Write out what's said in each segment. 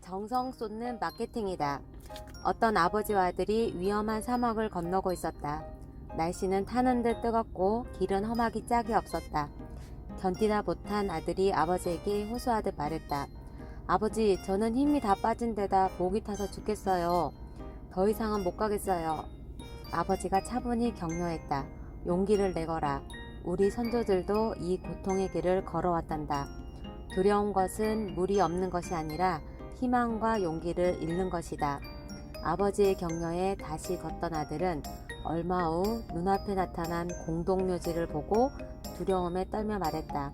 정성 쏟는 마케팅이다. 어떤 아버지와 아들이 위험한 사막을 건너고 있었다. 날씨는 타는 듯 뜨겁고 길은 험하기 짝이 없었다. 견디다 못한 아들이 아버지에게 호소하듯 말했다. 아버지, 저는 힘이 다 빠진 데다 목이 타서 죽겠어요. 더 이상은 못 가겠어요. 아버지가 차분히 격려했다. 용기를 내거라. 우리 선조들도 이 고통의 길을 걸어왔단다. 두려운 것은 물이 없는 것이 아니라 희망과 용기를 잃는 것이다. 아버지의 격려에 다시 걷던 아들은 얼마 후 눈앞에 나타난 공동묘지를 보고 두려움에 떨며 말했다.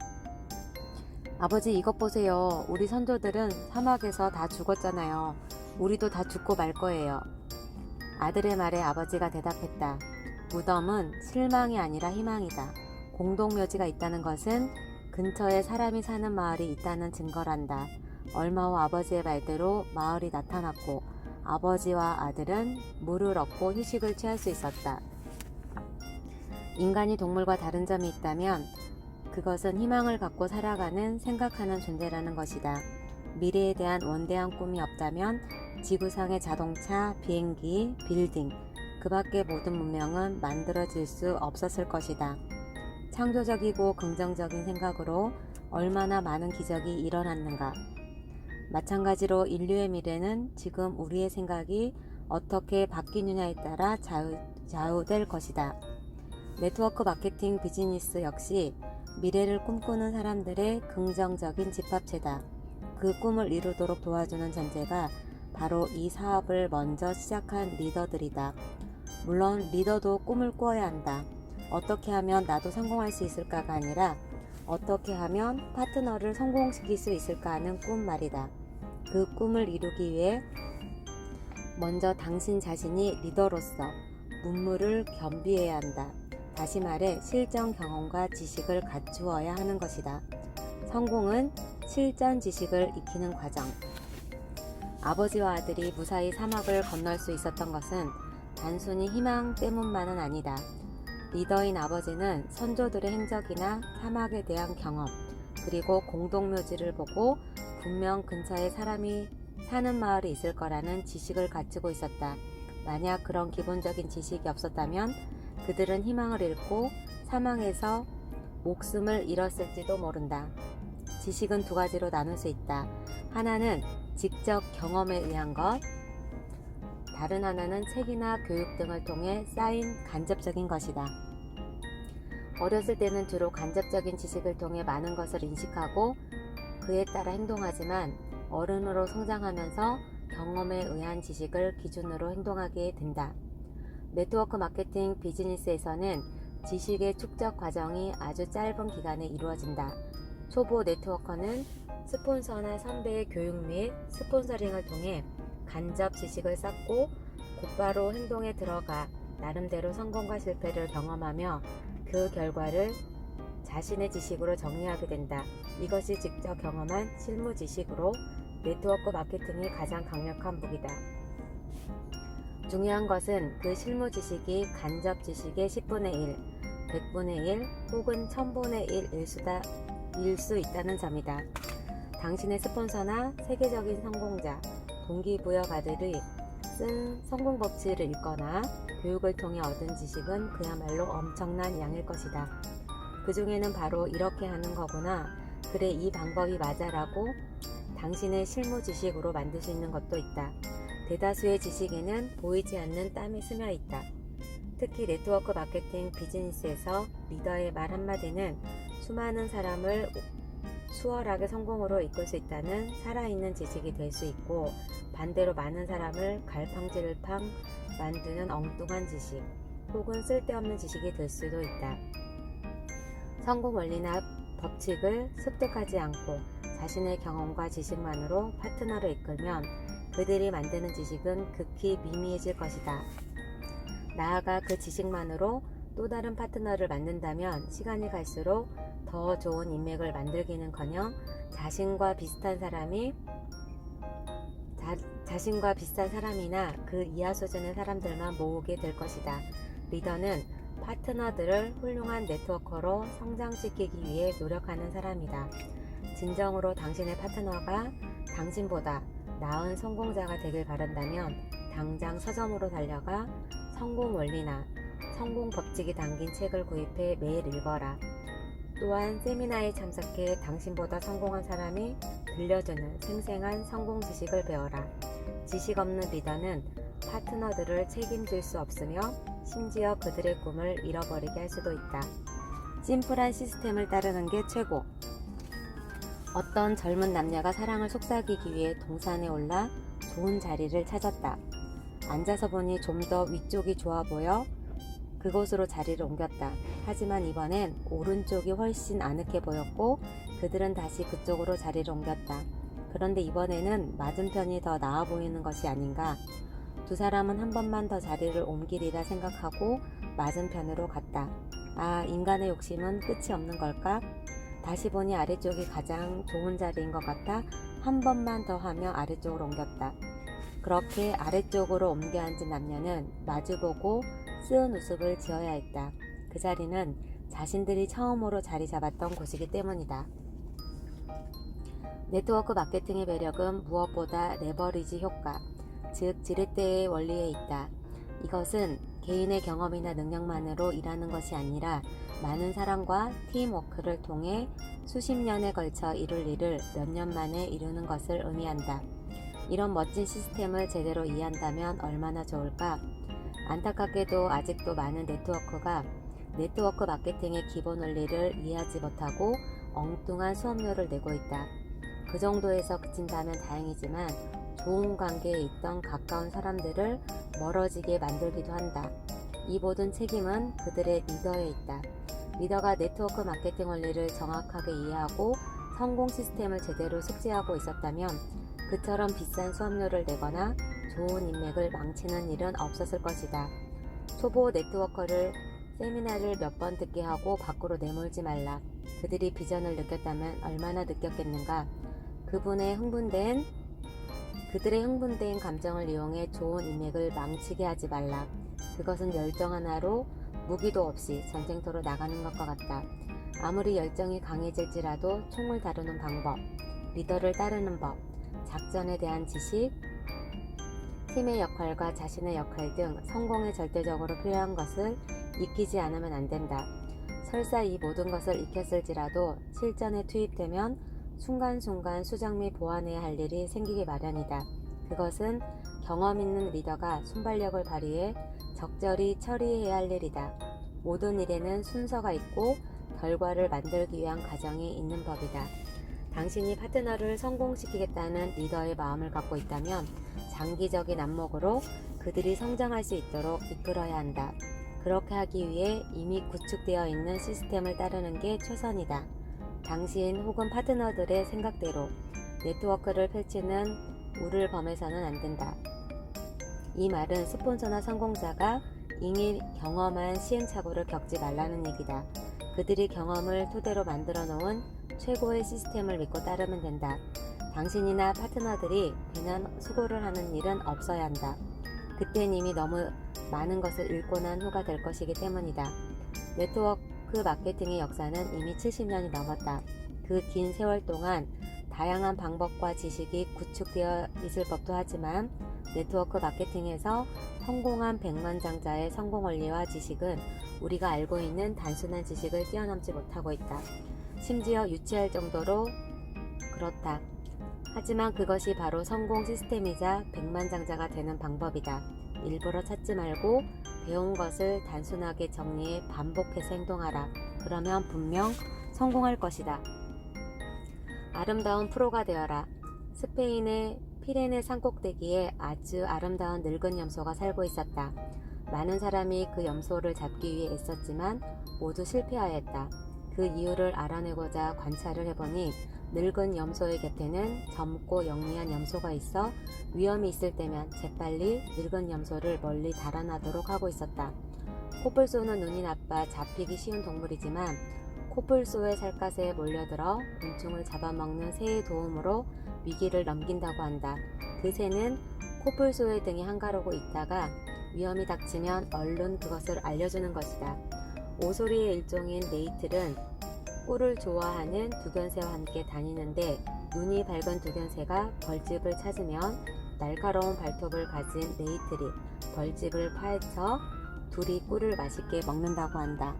아버지, 이것 보세요. 우리 선조들은 사막에서 다 죽었잖아요. 우리도 다 죽고 말 거예요. 아들의 말에 아버지가 대답했다. 무덤은 실망이 아니라 희망이다. 공동묘지가 있다는 것은 근처에 사람이 사는 마을이 있다는 증거란다. 얼마 후 아버지의 말대로 마을이 나타났고 아버지와 아들은 물을 얻고 휴식을 취할 수 있었다. 인간이 동물과 다른 점이 있다면 그것은 희망을 갖고 살아가는 생각하는 존재라는 것이다. 미래에 대한 원대한 꿈이 없다면 지구상의 자동차, 비행기, 빌딩, 그 밖의 모든 문명은 만들어질 수 없었을 것이다. 창조적이고 긍정적인 생각으로 얼마나 많은 기적이 일어났는가. 마찬가지로 인류의 미래는 지금 우리의 생각이 어떻게 바뀌느냐에 따라 좌우될 것이다. 네트워크 마케팅 비즈니스 역시 미래를 꿈꾸는 사람들의 긍정적인 집합체다. 그 꿈을 이루도록 도와주는 전제가 바로 이 사업을 먼저 시작한 리더들이다. 물론 리더도 꿈을 꾸어야 한다. 어떻게 하면 나도 성공할 수 있을까가 아니라 어떻게 하면 파트너를 성공시킬 수 있을까 하는 꿈 말이다. 그 꿈을 이루기 위해 먼저 당신 자신이 리더로서 문무를 겸비해야 한다. 다시 말해 실전 경험과 지식을 갖추어야 하는 것이다. 성공은 실전 지식을 익히는 과정. 아버지와 아들이 무사히 사막을 건널 수 있었던 것은 단순히 희망 때문만은 아니다. 리더인 아버지는 선조들의 행적이나 사막에 대한 경험, 그리고 공동묘지를 보고 분명 근처에 사람이 사는 마을이 있을 거라는 지식을 갖추고 있었다. 만약 그런 기본적인 지식이 없었다면 그들은 희망을 잃고 사망에서 목숨을 잃었을지도 모른다. 지식은 두 가지로 나눌 수 있다. 하나는 직접 경험에 의한 것, 다른 하나는 책이나 교육 등을 통해 쌓인 간접적인 것이다. 어렸을 때는 주로 간접적인 지식을 통해 많은 것을 인식하고 그에 따라 행동하지만 어른으로 성장하면서 경험에 의한 지식을 기준으로 행동하게 된다. 네트워크 마케팅 비즈니스에서는 지식의 축적 과정이 아주 짧은 기간에 이루어진다. 초보 네트워커는 스폰서나 선배의 교육 및 스폰서링을 통해 간접 지식을 쌓고 곧바로 행동에 들어가 나름대로 성공과 실패를 경험하며 그 결과를 자신의 지식으로 정리하게 된다. 이것이 직접 경험한 실무 지식으로 네트워크 마케팅이 가장 강력한 무기다. 중요한 것은 그 실무 지식이 간접 지식의 10분의 1, 100분의 1 혹은 1000분의 1일 수 있다는 점이다. 당신의 스폰서나 세계적인 성공자, 동기부여가들이 쓴 성공 법칙을 읽거나 교육을 통해 얻은 지식은 그야말로 엄청난 양일 것이다. 그 중에는 바로 이렇게 하는 거구나, 그래 이 방법이 맞아라고 당신의 실무 지식으로 만들 수 있는 것도 있다. 대다수의 지식에는 보이지 않는 땀이 스며 있다. 특히 네트워크 마케팅 비즈니스에서 리더의 말 한마디는 수많은 사람을 수월하게 성공으로 이끌 수 있다는 살아있는 지식이 될 수 있고, 반대로 많은 사람을 갈팡질팡 만드는 엉뚱한 지식 혹은 쓸데없는 지식이 될 수도 있다. 성공 원리나 법칙을 습득하지 않고 자신의 경험과 지식만으로 파트너를 이끌면 그들이 만드는 지식은 극히 미미해질 것이다. 나아가 그 지식만으로 또 다른 파트너를 만든다면 시간이 갈수록 더 좋은 인맥을 만들기는커녕 자신과 비슷한 사람이나 그 이하 수준의 사람들만 모으게 될 것이다. 리더는 파트너들을 훌륭한 네트워커로 성장시키기 위해 노력하는 사람이다. 진정으로 당신의 파트너가 당신보다 나은 성공자가 되길 바란다면 당장 서점으로 달려가 성공 원리나 성공 법칙이 담긴 책을 구입해 매일 읽어라. 또한 세미나에 참석해 당신보다 성공한 사람이 들려주는 생생한 성공 지식을 배워라. 지식 없는 리더는 파트너들을 책임질 수 없으며 심지어 그들의 꿈을 잃어버리게 할 수도 있다. 심플한 시스템을 따르는 게 최고. 어떤 젊은 남녀가 사랑을 속삭이기 위해 동산에 올라 좋은 자리를 찾았다. 앉아서 보니 좀 더 위쪽이 좋아 보여 그곳으로 자리를 옮겼다. 하지만 이번엔 오른쪽이 훨씬 아늑해 보였고 그들은 다시 그쪽으로 자리를 옮겼다. 그런데 이번에는 맞은편이 더 나아 보이는 것이 아닌가. 두 사람은 한 번만 더 자리를 옮기리라 생각하고 맞은편으로 갔다. 아, 인간의 욕심은 끝이 없는 걸까? 다시 보니 아래쪽이 가장 좋은 자리인 것 같아 한 번만 더 하며 아래쪽으로 옮겼다. 그렇게 아래쪽으로 옮겨 앉은 남녀는 마주보고 쓰은 웃음을 지어야 했다. 그 자리는 자신들이 처음으로 자리 잡았던 곳이기 때문이다. 네트워크 마케팅의 매력은 무엇보다 레버리지 효과, 즉 지렛대의 원리에 있다. 이것은 개인의 경험이나 능력만으로 일하는 것이 아니라 많은 사람과 팀워크를 통해 수십 년에 걸쳐 이룰 일을 몇 년 만에 이루는 것을 의미한다. 이런 멋진 시스템을 제대로 이해한다면 얼마나 좋을까? 안타깝게도 아직도 많은 네트워크가 네트워크 마케팅의 기본 원리를 이해하지 못하고 엉뚱한 수업료를 내고 있다. 그 정도에서 그친다면 다행이지만 좋은 관계에 있던 가까운 사람들을 멀어지게 만들기도 한다. 이 모든 책임은 그들의 리더에 있다. 리더가 네트워크 마케팅 원리를 정확하게 이해하고 성공 시스템을 제대로 숙지하고 있었다면 그처럼 비싼 수업료를 내거나 좋은 인맥을 망치는 일은 없었을 것이다. 초보 네트워커를 세미나를 몇 번 듣게 하고 밖으로 내몰지 말라. 그들이 비전을 느꼈다면 얼마나 느꼈겠는가. 그들의 흥분된 감정을 이용해 좋은 인맥을 망치게 하지 말라. 그것은 열정 하나로 무기도 없이 전쟁터로 나가는 것과 같다. 아무리 열정이 강해질지라도 총을 다루는 방법, 리더를 따르는 법, 작전에 대한 지식, 팀의 역할과 자신의 역할 등 성공에 절대적으로 필요한 것을 익히지 않으면 안 된다. 설사 이 모든 것을 익혔을지라도 실전에 투입되면 순간순간 수정 및 보완해야 할 일이 생기기 마련이다. 그것은 경험 있는 리더가 순발력을 발휘해 적절히 처리해야 할 일이다. 모든 일에는 순서가 있고 결과를 만들기 위한 과정이 있는 법이다. 당신이 파트너를 성공시키겠다는 리더의 마음을 갖고 있다면 장기적인 안목으로 그들이 성장할 수 있도록 이끌어야 한다. 그렇게 하기 위해 이미 구축되어 있는 시스템을 따르는 게 최선이다. 당신 혹은 파트너들의 생각대로 네트워크를 펼치는 우를 범해서는 안 된다. 이 말은 스폰서나 성공자가 이미 경험한 시행착오를 겪지 말라는 얘기다. 그들이 경험을 토대로 만들어 놓은 최고의 시스템을 믿고 따르면 된다. 당신이나 파트너들이 괜한 수고를 하는 일은 없어야 한다. 그땐 이미 너무 많은 것을 읽고 난 후가 될 것이기 때문이다. 네트워크 마케팅의 역사는 이미 70년이 넘었다. 그 긴 세월 동안 다양한 방법과 지식이 구축되어 있을 법도 하지만 네트워크 마케팅에서 성공한 백만장자의 성공 원리와 지식은 우리가 알고 있는 단순한 지식을 뛰어넘지 못하고 있다. 심지어 유치할 정도로 그렇다. 하지만 그것이 바로 성공 시스템이자 백만장자가 되는 방법이다. 일부러 찾지 말고 배운 것을 단순하게 정리해 반복해서 행동하라. 그러면 분명 성공할 것이다. 아름다운 프로가 되어라. 스페인의 피레네 산꼭대기에 아주 아름다운 늙은 염소가 살고 있었다. 많은 사람이 그 염소를 잡기 위해 애썼지만 모두 실패하였다. 그 이유를 알아내고자 관찰을 해보니 늙은 염소의 곁에는 젊고 영리한 염소가 있어 위험이 있을 때면 재빨리 늙은 염소를 멀리 달아나도록 하고 있었다. 코뿔소는 눈이 나빠 잡히기 쉬운 동물이지만 코뿔소의 살갗에 몰려들어 곤충을 잡아먹는 새의 도움으로 위기를 넘긴다고 한다. 그 새는 코뿔소의 등에 한가로고 있다가 위험이 닥치면 얼른 그것을 알려주는 것이다. 오소리의 일종인 네이틀은 꿀을 좋아하는 두견새와 함께 다니는데 눈이 밝은 두견새가 벌집을 찾으면 날카로운 발톱을 가진 네이틀이 벌집을 파헤쳐 둘이 꿀을 맛있게 먹는다고 한다.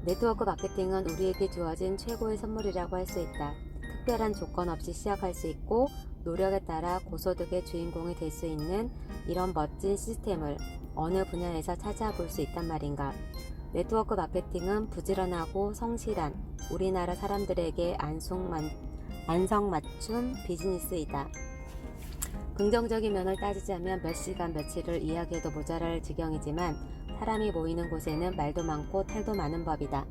네트워크 마케팅은 우리에게 주어진 최고의 선물이라고 할 수 있다. 특별한 조건 없이 시작할 수 있고 노력에 따라 고소득의 주인공이 될 수 있는 이런 멋진 시스템을 어느 분야에서 찾아볼 수 있단 말인가. 네트워크 마케팅은 부지런하고 성실한 우리나라 사람들에게 안성맞춤 비즈니스이다. 긍정적인 면을 따지자면 몇 시간 며칠을 이야기해도 모자랄 지경이지만 사람이 모이는 곳에는 말도 많고 탈도 많은 법이다.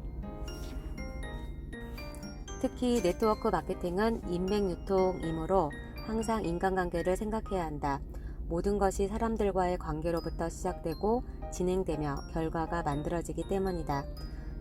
특히 네트워크 마케팅은 인맥유통이므로 항상 인간관계를 생각해야 한다. 모든 것이 사람들과의 관계로부터 시작되고 진행되며 결과가 만들어지기 때문이다.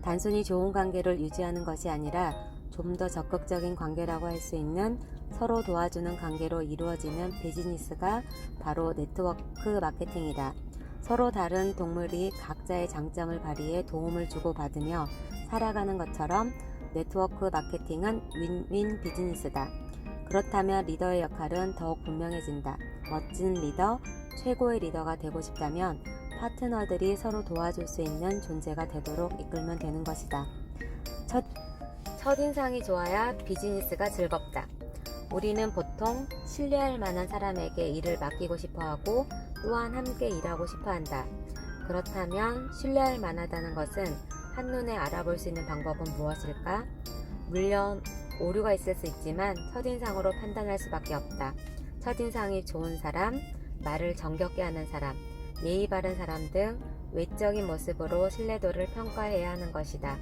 단순히 좋은 관계를 유지하는 것이 아니라 좀 더 적극적인 관계라고 할 수 있는 서로 도와주는 관계로 이루어지는 비즈니스가 바로 네트워크 마케팅이다. 서로 다른 동물이 각자의 장점을 발휘해 도움을 주고받으며 살아가는 것처럼 네트워크 마케팅은 윈윈 비즈니스다. 그렇다면 리더의 역할은 더욱 분명해진다. 멋진 리더, 최고의 리더가 되고 싶다면 파트너들이 서로 도와줄 수 있는 존재가 되도록 이끌면 되는 것이다. 첫인상이 좋아야 비즈니스가 즐겁다. 우리는 보통 신뢰할 만한 사람에게 일을 맡기고 싶어하고 또한 함께 일하고 싶어한다. 그렇다면 신뢰할 만하다는 것은 한눈에 알아볼 수 있는 방법은 무엇일까? 물론 오류가 있을 수 있지만 첫인상으로 판단할 수밖에 없다. 첫인상이 좋은 사람, 말을 정겹게 하는 사람, 예의 바른 사람 등 외적인 모습으로 신뢰도를 평가해야 하는 것이다.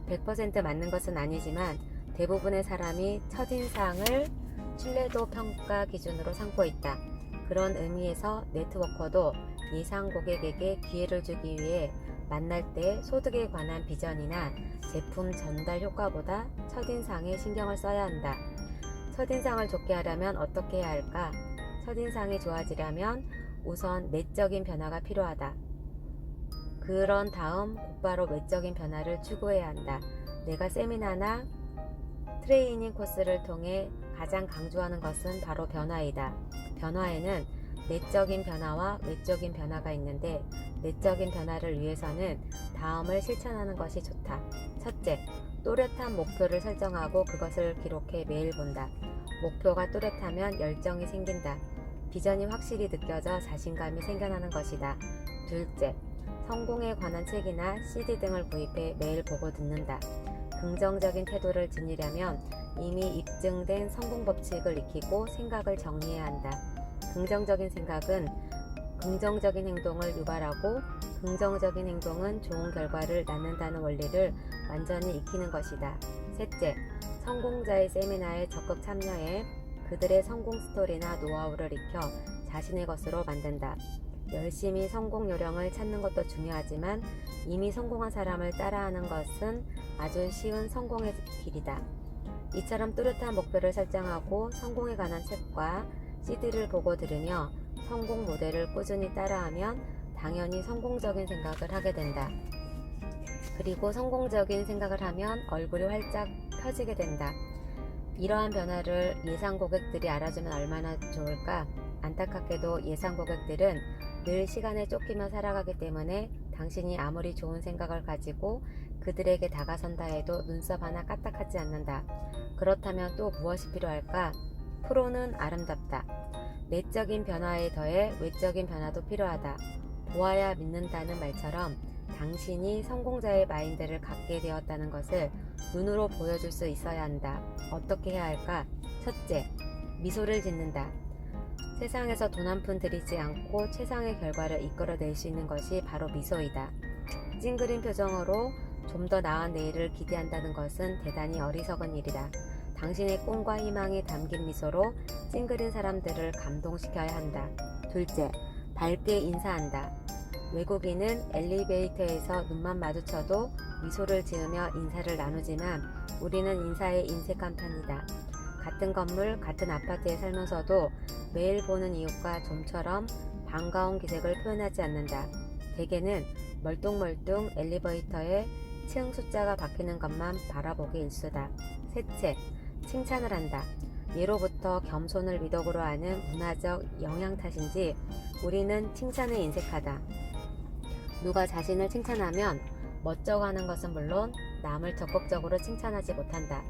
100% 맞는 것은 아니지만 대부분의 사람이 첫인상을 신뢰도 평가 기준으로 삼고 있다. 그런 의미에서 네트워커도 예상 고객에게 기회를 주기 위해 만날 때 소득에 관한 비전이나 제품 전달 효과보다 첫인상에 신경을 써야 한다. 첫인상을 좋게 하려면 어떻게 해야 할까? 첫인상이 좋아지려면 우선 내적인 변화가 필요하다. 그런 다음 곧바로 외적인 변화를 추구해야 한다. 내가 세미나나 트레이닝 코스를 통해 가장 강조하는 것은 바로 변화이다. 변화에는 내적인 변화와 외적인 변화가 있는데 내적인 변화를 위해서는 다음을 실천하는 것이 좋다. 첫째, 또렷한 목표를 설정하고 그것을 기록해 매일 본다. 목표가 또렷하면 열정이 생긴다. 비전이 확실히 느껴져 자신감이 생겨나는 것이다. 둘째, 성공에 관한 책이나 CD 등을 구입해 매일 보고 듣는다. 긍정적인 태도를 지니려면 이미 입증된 성공 법칙을 익히고 생각을 정리해야 한다. 긍정적인 생각은 긍정적인 행동을 유발하고 긍정적인 행동은 좋은 결과를 낳는다는 원리를 완전히 익히는 것이다. 셋째, 성공자의 세미나에 적극 참여해 그들의 성공 스토리나 노하우를 익혀 자신의 것으로 만든다. 열심히 성공 요령을 찾는 것도 중요하지만 이미 성공한 사람을 따라하는 것은 아주 쉬운 성공의 길이다. 이처럼 뚜렷한 목표를 설정하고 성공에 관한 책과 CD를 보고 들으며 성공 모델을 꾸준히 따라하면 당연히 성공적인 생각을 하게 된다. 그리고 성공적인 생각을 하면 얼굴이 활짝 펴지게 된다. 이러한 변화를 예상 고객들이 알아주면 얼마나 좋을까? 안타깝게도 예상 고객들은 늘 시간에 쫓기며 살아가기 때문에 당신이 아무리 좋은 생각을 가지고 그들에게 다가선다 해도 눈썹 하나 까딱하지 않는다. 그렇다면 또 무엇이 필요할까? 프로는 아름답다. 내적인 변화에 더해 외적인 변화도 필요하다. 보아야 믿는다는 말처럼 당신이 성공자의 마인드를 갖게 되었다는 것을 눈으로 보여줄 수 있어야 한다. 어떻게 해야 할까? 첫째, 미소를 짓는다. 세상에서 돈 한 푼 들이지 않고 최상의 결과를 이끌어낼 수 있는 것이 바로 미소이다. 찡그린 표정으로 좀 더 나은 내일을 기대한다는 것은 대단히 어리석은 일이다. 당신의 꿈과 희망이 담긴 미소로 찡그린 사람들을 감동시켜야 한다. 둘째, 밝게 인사한다. 외국인은 엘리베이터에서 눈만 마주쳐도 미소를 지으며 인사를 나누지만 우리는 인사에 인색한 편이다. 같은 건물, 같은 아파트에 살면서도 매일 보는 이웃과 좀처럼 반가운 기색을 표현하지 않는다. 대개는 멀뚱멀뚱 엘리베이터에 층 숫자가 바뀌는 것만 바라보기 일쑤다. 셋째, 칭찬을 한다. 예로부터 겸손을 미덕으로 하는 문화적 영향 탓인지 우리는 칭찬에 인색하다. 누가 자신을 칭찬하면 멋쩍어하는 것은 물론 남을 적극적으로 칭찬하지 못한다.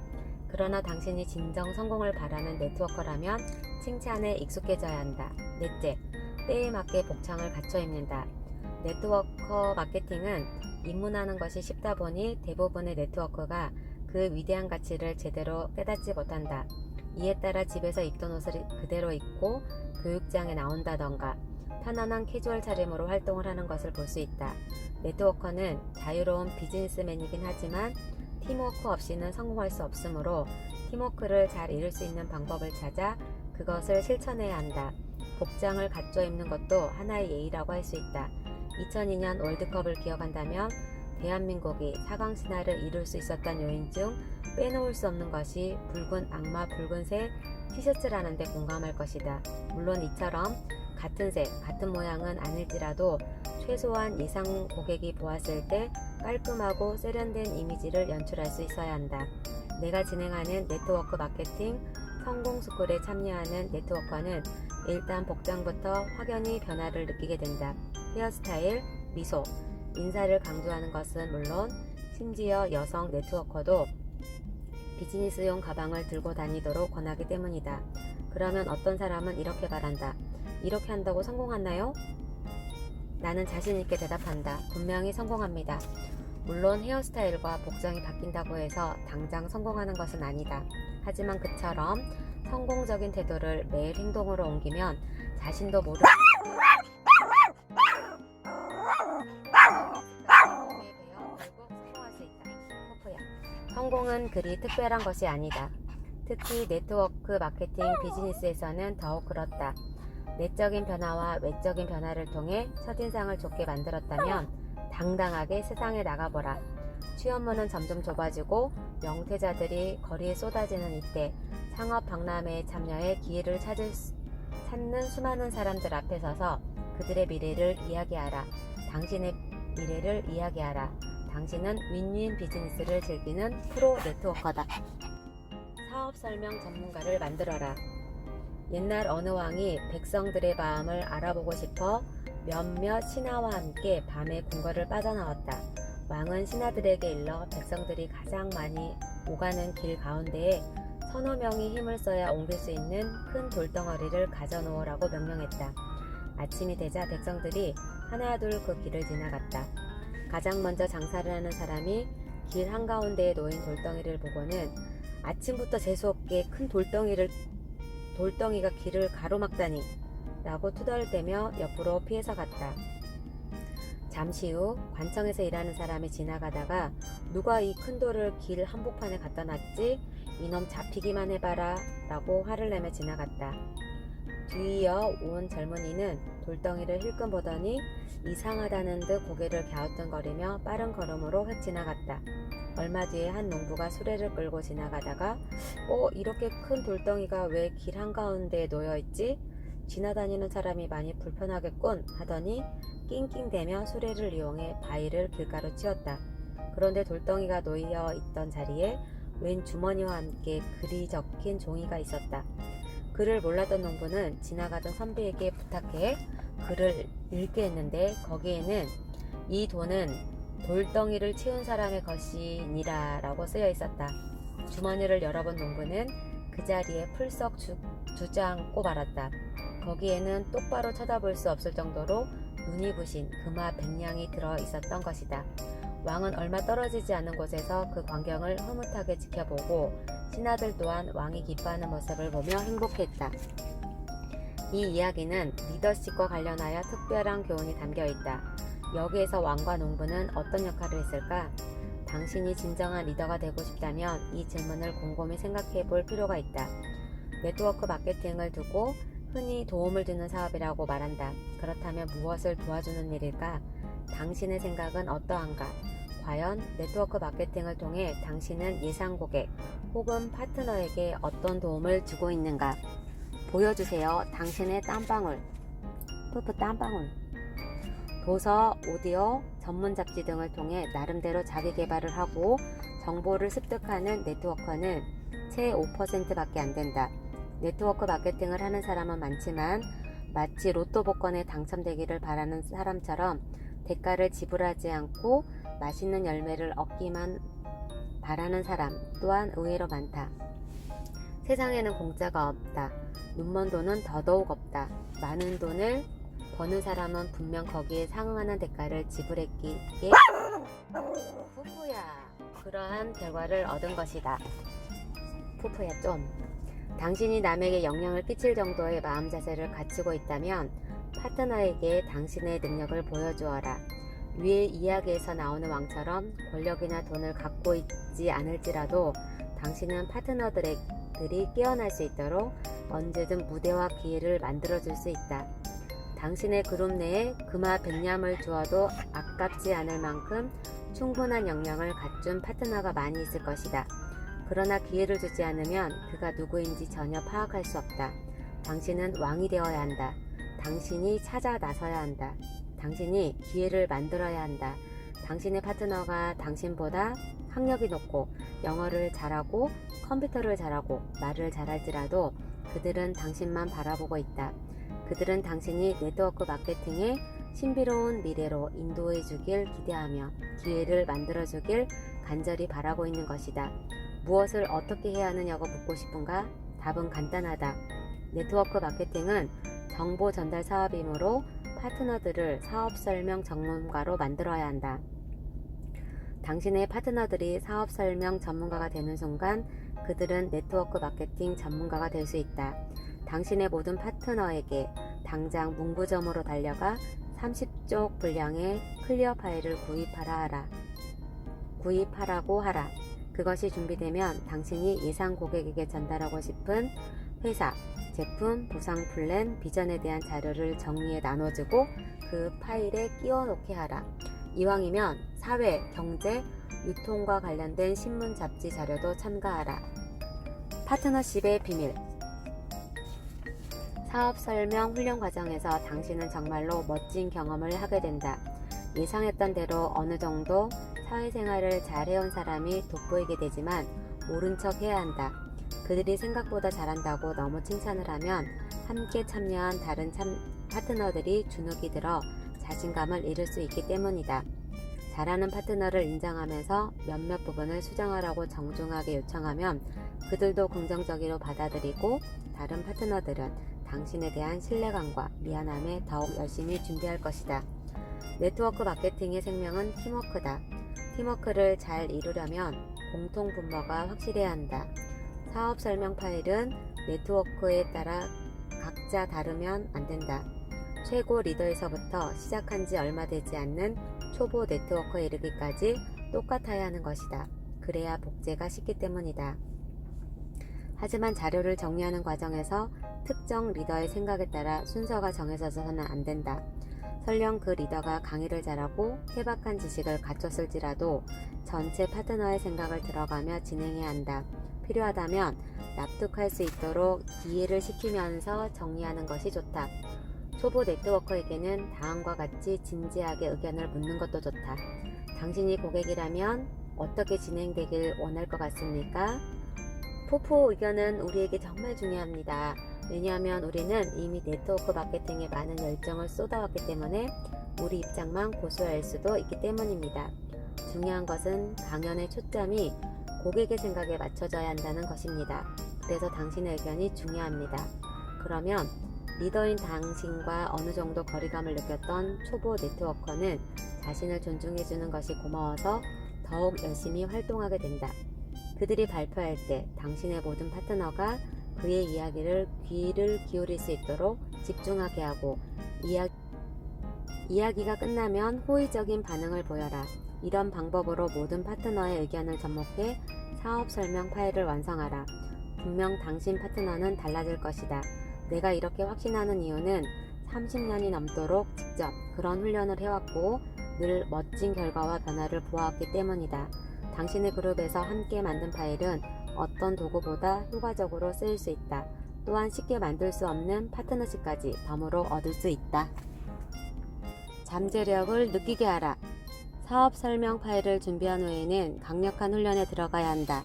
그러나 당신이 진정 성공을 바라는 네트워커라면 칭찬에 익숙해져야 한다. 넷째, 때에 맞게 복장을 갖춰 입는다. 네트워커 마케팅은 입문하는 것이 쉽다 보니 대부분의 네트워커가 그 위대한 가치를 제대로 깨닫지 못한다. 이에 따라 집에서 입던 옷을 그대로 입고 교육장에 나온다던가 편안한 캐주얼 차림으로 활동을 하는 것을 볼 수 있다. 네트워커는 자유로운 비즈니스맨이긴 하지만 팀워크 없이는 성공할 수 없으므로 팀워크를 잘 이룰 수 있는 방법을 찾아 그것을 실천해야 한다. 복장을 갖춰 입는 것도 하나의 예의라고 할 수 있다. 2002년 월드컵을 기억한다면 대한민국이 4강 신화를 이룰 수 있었던 요인 중 빼놓을 수 없는 것이 붉은 악마 붉은색 티셔츠라는 데 공감할 것이다. 물론 이처럼 같은 색, 같은 모양은 아닐지라도 최소한 예상 고객이 보았을 때 깔끔하고 세련된 이미지를 연출할 수 있어야 한다. 내가 진행하는 네트워크 마케팅 성공 스쿨에 참여하는 네트워커는 일단 복장부터 확연히 변화를 느끼게 된다. 헤어스타일, 미소, 인사를 강조하는 것은 물론 심지어 여성 네트워커도 비즈니스용 가방을 들고 다니도록 권하기 때문이다. 그러면 어떤 사람은 이렇게 말한다. 이렇게 한다고 성공하나요? 나는 자신있게 대답한다. 분명히 성공합니다. 물론 헤어스타일과 복장이 바뀐다고 해서 당장 성공하는 것은 아니다. 하지만 그처럼 성공적인 태도를 매일 행동으로 옮기면 자신도 모르게 성공은 그리 특별한 것이 아니다. 특히 네트워크 마케팅 비즈니스에서는 더욱 그렇다. 내적인 변화와 외적인 변화를 통해 첫인상을 좋게 만들었다면 당당하게 세상에 나가보라. 취업문은 점점 좁아지고 명퇴자들이 거리에 쏟아지는 이때 상업 박람회에 참여해 기회를 찾는 수많은 사람들 앞에 서서 그들의 미래를 이야기하라. 당신의 미래를 이야기하라. 당신은 윈윈 비즈니스를 즐기는 프로 네트워커다. 사업 설명 전문가를 만들어라. 옛날 어느 왕이 백성들의 마음을 알아보고 싶어 몇몇 신하와 함께 밤에 궁궐을 빠져나왔다. 왕은 신하들에게 일러 백성들이 가장 많이 오가는 길 가운데에 서너 명이 힘을 써야 옮길 수 있는 큰 돌덩어리를 가져놓으라고 명령했다. 아침이 되자 백성들이 하나둘 그 길을 지나갔다. 가장 먼저 장사를 하는 사람이 길 한가운데에 놓인 돌덩이를 보고는 아침부터 재수없게 큰 돌덩이가 길을 가로막다니 라고 투덜대며 옆으로 피해서 갔다. 잠시 후 관청에서 일하는 사람이 지나가다가 누가 이 큰 돌을 길 한복판에 갖다 놨지? 이놈 잡히기만 해봐라 라고 화를 내며 지나갔다. 뒤이어 온 젊은이는 돌덩이를 힐끔 보더니 이상하다는 듯 고개를 갸우뚱거리며 빠른 걸음으로 휙 지나갔다. 얼마 뒤에 한 농부가 수레를 끌고 지나가다가 이렇게 큰 돌덩이가 왜 길 한가운데에 놓여있지? 지나다니는 사람이 많이 불편하겠군 하더니 낑낑대며 수레를 이용해 바위를 길가로 치웠다. 그런데 돌덩이가 놓여 있던 자리에 웬 주머니와 함께 글이 적힌 종이가 있었다. 글을 몰랐던 농부는 지나가던 선비에게 부탁해 글을 읽게 했는데 거기에는 이 돈은 돌덩이를 치운 사람의 것이니라 라고 쓰여 있었다. 주머니를 열어본 농부는 그 자리에 풀썩 주저앉고 말았다. 거기에는 똑바로 쳐다볼 수 없을 정도로 눈이 부신 금화 100냥이 들어 있었던 것이다. 왕은 얼마 떨어지지 않은 곳에서 그 광경을 흐뭇하게 지켜보고 신하들 또한 왕이 기뻐하는 모습을 보며 행복했다. 이 이야기는 리더십과 관련하여 특별한 교훈이 담겨 있다. 여기에서 왕과 농부는 어떤 역할을 했을까? 당신이 진정한 리더가 되고 싶다면 이 질문을 곰곰이 생각해 볼 필요가 있다. 네트워크 마케팅을 두고 흔히 도움을 주는 사업이라고 말한다. 그렇다면 무엇을 도와주는 일일까? 당신의 생각은 어떠한가? 과연 네트워크 마케팅을 통해 당신은 예상 고객 혹은 파트너에게 어떤 도움을 주고 있는가? 보여주세요. 당신의 땀방울. 땀방울. 도서, 오디오, 전문 잡지 등을 통해 나름대로 자기 개발을 하고 정보를 습득하는 네트워커는 채 5%밖에 안 된다. 네트워크 마케팅을 하는 사람은 많지만 마치 로또 복권에 당첨되기를 바라는 사람처럼 대가를 지불하지 않고 맛있는 열매를 얻기만 바라는 사람 또한 의외로 많다. 세상에는 공짜가 없다. 눈먼 돈은 더더욱 없다. 많은 돈을 버는 사람은 분명 거기에 상응하는 대가를 지불했기에 푸푸야 그러한 결과를 얻은 것이다. 푸푸야 좀. 당신이 남에게 영향을 끼칠 정도의 마음 자세를 갖추고 있다면 파트너에게 당신의 능력을 보여주어라. 위의 이야기에서 나오는 왕처럼 권력이나 돈을 갖고 있지 않을지라도 당신은 파트너들이 깨어날 수 있도록 언제든 무대와 기회를 만들어줄 수 있다. 당신의 그룹 내에 금화 백냥을 주어도 아깝지 않을 만큼 충분한 역량을 갖춘 파트너가 많이 있을 것이다. 그러나 기회를 주지 않으면 그가 누구인지 전혀 파악할 수 없다. 당신은 왕이 되어야 한다. 당신이 찾아 나서야 한다. 당신이 기회를 만들어야 한다. 당신의 파트너가 당신보다 학력이 높고 영어를 잘하고 컴퓨터를 잘하고 말을 잘할지라도 그들은 당신만 바라보고 있다. 그들은 당신이 네트워크 마케팅의 신비로운 미래로 인도해 주길 기대하며 기회를 만들어 주길 간절히 바라고 있는 것이다. 무엇을 어떻게 해야 하느냐고 묻고 싶은가? 답은 간단하다. 네트워크 마케팅은 정보 전달 사업이므로 파트너들을 사업 설명 전문가로 만들어야 한다. 당신의 파트너들이 사업 설명 전문가가 되는 순간 그들은 네트워크 마케팅 전문가가 될 수 있다. 당신의 모든 파트너에게 당장 문구점으로 달려가 30쪽 분량의 클리어 파일을 구입하라고 하라. 그것이 준비되면 당신이 예상 고객에게 전달하고 싶은 회사, 제품, 보상 플랜, 비전에 대한 자료를 정리해 나눠주고 그 파일에 끼워 놓게 하라. 이왕이면 사회, 경제, 유통과 관련된 신문, 잡지 자료도 첨가하라. 파트너십의 비밀. 사업 설명 훈련 과정에서 당신은 정말로 멋진 경험을 하게 된다. 예상했던 대로 어느 정도 사회생활을 잘 해온 사람이 돋보이게 되지만 모른 척 해야 한다. 그들이 생각보다 잘한다고 너무 칭찬을 하면 함께 참여한 다른 파트너들이 주눅이 들어 자신감을 잃을 수 있기 때문이다. 잘하는 파트너를 인정하면서 몇몇 부분을 수정하라고 정중하게 요청하면 그들도 긍정적으로 받아들이고 다른 파트너들은 당신에 대한 신뢰감과 미안함에 더욱 열심히 준비할 것이다. 네트워크 마케팅의 생명은 팀워크다. 팀워크를 잘 이루려면 공통 분모가 확실해야 한다. 사업 설명 파일은 네트워크에 따라 각자 다르면 안 된다. 최고 리더에서부터 시작한 지 얼마 되지 않는 초보 네트워커에 이르기까지 똑같아야 하는 것이다. 그래야 복제가 쉽기 때문이다. 하지만 자료를 정리하는 과정에서 특정 리더의 생각에 따라 순서가 정해져서는 안 된다. 설령 그 리더가 강의를 잘하고 해박한 지식을 갖췄을지라도 전체 파트너의 생각을 들어가며 진행해야 한다. 필요하다면 납득할 수 있도록 이해를 시키면서 정리하는 것이 좋다. 초보 네트워커에게는 다음과 같이 진지하게 의견을 묻는 것도 좋다. 당신이 고객이라면 어떻게 진행되길 원할 것 같습니까? 포포 의견은 우리에게 정말 중요합니다. 왜냐하면 우리는 이미 네트워크 마케팅에 많은 열정을 쏟아왔기 때문에 우리 입장만 고수할 수도 있기 때문입니다. 중요한 것은 강연의 초점이 고객의 생각에 맞춰져야 한다는 것입니다. 그래서 당신의 의견이 중요합니다. 그러면 리더인 당신과 어느 정도 거리감을 느꼈던 초보 네트워커는 자신을 존중해주는 것이 고마워서 더욱 열심히 활동하게 된다. 그들이 발표할 때 당신의 모든 파트너가 그의 이야기를 귀를 기울일 수 있도록 집중하게 하고 이야기가 끝나면 호의적인 반응을 보여라. 이런 방법으로 모든 파트너의 의견을 접목해 사업 설명 파일을 완성하라. 분명 당신 파트너는 달라질 것이다. 내가 이렇게 확신하는 이유는 30년이 넘도록 직접 그런 훈련을 해왔고 늘 멋진 결과와 변화를 보아왔기 때문이다. 당신의 그룹에서 함께 만든 파일은 어떤 도구보다 효과적으로 쓰일 수 있다. 또한 쉽게 만들 수 없는 파트너십까지 덤으로 얻을 수 있다. 잠재력을 느끼게 하라. 사업 설명 파일을 준비한 후에는 강력한 훈련에 들어가야 한다.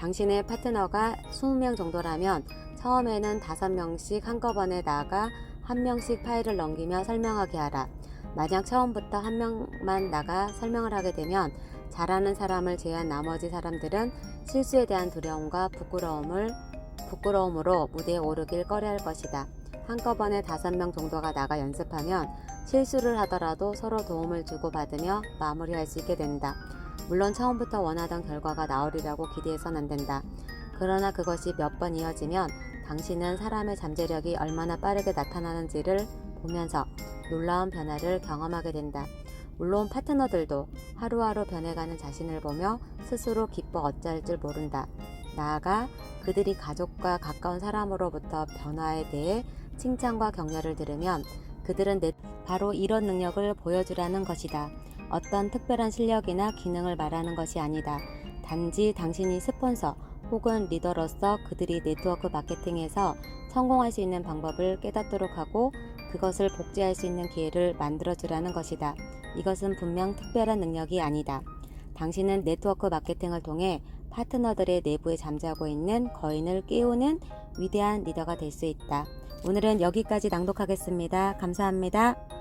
당신의 파트너가 20명 정도라면 처음에는 5명씩 한꺼번에 나가 1명씩 파일을 넘기며 설명하게 하라. 만약 처음부터 1명만 나가 설명을 하게 되면 잘하는 사람을 제외한 나머지 사람들은 실수에 대한 두려움과 부끄러움으로 무대에 오르길 꺼려할 것이다. 한꺼번에 5명 정도가 나가 연습하면 실수를 하더라도 서로 도움을 주고받으며 마무리할 수 있게 된다. 물론 처음부터 원하던 결과가 나오리라고 기대해선 안 된다. 그러나 그것이 몇 번 이어지면 당신은 사람의 잠재력이 얼마나 빠르게 나타나는지를 보면서 놀라운 변화를 경험하게 된다. 물론 파트너들도 하루하루 변해가는 자신을 보며 스스로 기뻐 어찌할 줄 모른다. 나아가 그들이 가족과 가까운 사람으로부터 변화에 대해 칭찬과 격려를 들으면 그들은 바로 이런 능력을 보여주라는 것이다. 어떤 특별한 실력이나 기능을 말하는 것이 아니다. 단지 당신이 스폰서 혹은 리더로서 그들이 네트워크 마케팅에서 성공할 수 있는 방법을 깨닫도록 하고 그것을 복제할 수 있는 기회를 만들어주라는 것이다. 이것은 분명 특별한 능력이 아니다. 당신은 네트워크 마케팅을 통해 파트너들의 내부에 잠자고 있는 거인을 깨우는 위대한 리더가 될 수 있다. 오늘은 여기까지 낭독하겠습니다. 감사합니다.